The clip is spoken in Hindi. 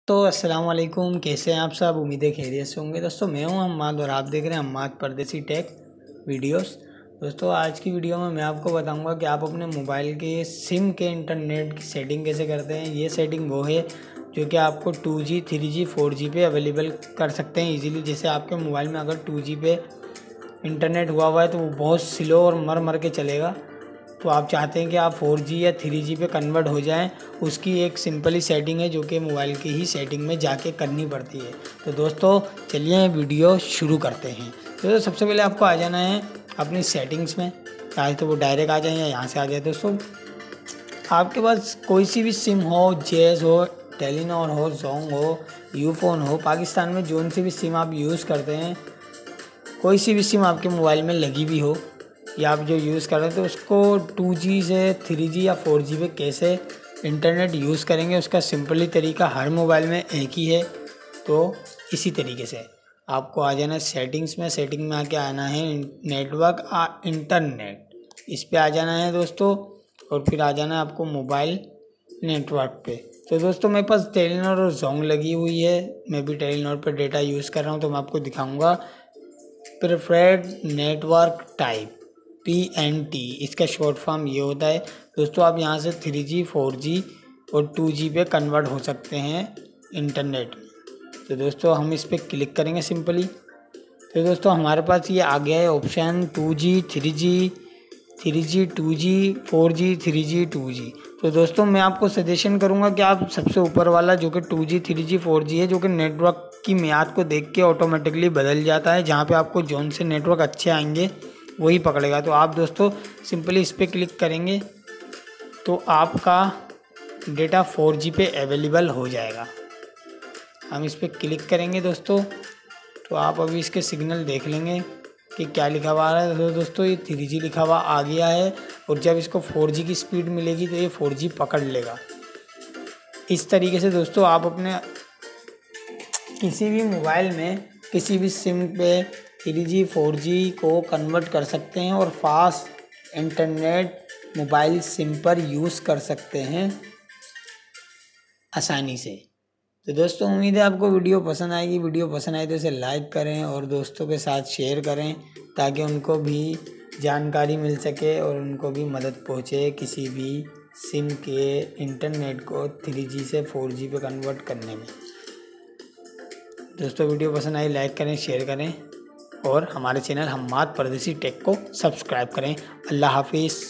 तो अस्सलाम वालेकुम, कैसे हैं आप सब। उम्मीदें खैरियत से होंगे। दोस्तों मैं हूं हम्माद और आप देख रहे हैं हम्माद परदेसी टेक वीडियोस। दोस्तों आज की वीडियो में मैं आपको बताऊंगा कि आप अपने मोबाइल के सिम के इंटरनेट की सेटिंग कैसे करते हैं। ये सेटिंग वो है जो कि आपको 2G 3G 4G पे अवेलेबल कर सकते हैं इजीली। जैसे आपके मोबाइल में अगर 2G पे इंटरनेट हुआ है तो वो बहुत स्लो और मर मर के चलेगा। तो आप चाहते हैं कि आप 4G या 3G पे कन्वर्ट हो जाएं, उसकी एक सिंपल ही सेटिंग है जो कि मोबाइल की ही सेटिंग में जाके करनी पड़ती है। तो दोस्तों चलिए वीडियो शुरू करते हैं। तो सबसे पहले आपको आ जाना है अपनी सेटिंग्स में, चाहे तो वो डायरेक्ट आ जाए या यहाँ से आ जाए। दोस्तों आपके पास कोई सी भी सिम हो, जेस हो, टेलीनॉर हो, जोंग हो, यूफोन हो, पाकिस्तान में जो सी भी सिम आप यूज़ करते हैं, कोई सी भी सिम आपके मोबाइल में लगी भी हो या आप जो यूज़ कर रहे हैं, तो उसको 2G से 3G या 4G पे कैसे इंटरनेट यूज़ करेंगे उसका सिंपली तरीका हर मोबाइल में एक ही है। तो इसी तरीके से आपको आ जाना है सेटिंग्स में। सेटिंग में आके आना है नेटवर्क इंटरनेट, इस पे आ जाना है दोस्तों। और फिर आ जाना है आपको मोबाइल नेटवर्क पे। तो दोस्तों मेरे पास टेलीनॉर और जोंग लगी हुई है, मैं भी टेलीनॉर पर डेटा यूज़ कर रहा हूँ, तो मैं आपको दिखाऊँगा प्रेफर्ड नेटवर्क टाइप PNT, इसका शॉर्ट फॉर्म ये होता है। दोस्तों आप यहाँ से 3G 4G और 2G पे कन्वर्ट हो सकते हैं इंटरनेट में। तो दोस्तों हम इस पर क्लिक करेंगे सिंपली। तो दोस्तों हमारे पास ये आ गया है option 2G 3G 2G 4G 3G 2G। तो दोस्तों मैं आपको सजेशन करूंगा कि आप सबसे ऊपर वाला जो कि 2G 3G 4G है, जो कि नेटवर्क की मियाद को देख के ऑटोमेटिकली बदल जाता है, जहाँ पे आपको जोन से नेटवर्क अच्छे आएंगे वही पकड़ेगा। तो आप दोस्तों सिंपली इस पर क्लिक करेंगे तो आपका डेटा 4G पे अवेलेबल हो जाएगा। हम इस पर क्लिक करेंगे दोस्तों, तो आप अभी इसके सिग्नल देख लेंगे कि क्या लिखा हुआ आ रहा है। तो दोस्तों ये 3G लिखा हुआ आ गया है, और जब इसको 4G की स्पीड मिलेगी तो ये 4G पकड़ लेगा। इस तरीके से दोस्तों आप अपने किसी भी मोबाइल में किसी भी सिम पे 3G 4G को कन्वर्ट कर सकते हैं और फास्ट इंटरनेट मोबाइल सिम पर यूज़ कर सकते हैं आसानी से। तो दोस्तों उम्मीद है आपको वीडियो पसंद आएगी। वीडियो पसंद आए तो इसे लाइक करें और दोस्तों के साथ शेयर करें, ताकि उनको भी जानकारी मिल सके और उनको भी मदद पहुँचे किसी भी सिम के इंटरनेट को 3G से 4G पे कन्वर्ट करने में। दोस्तों वीडियो पसंद आई लाइक करें, शेयर करें और हमारे चैनल हम्माद परदेसी टेक को सब्सक्राइब करें। अल्लाह हाफिज़।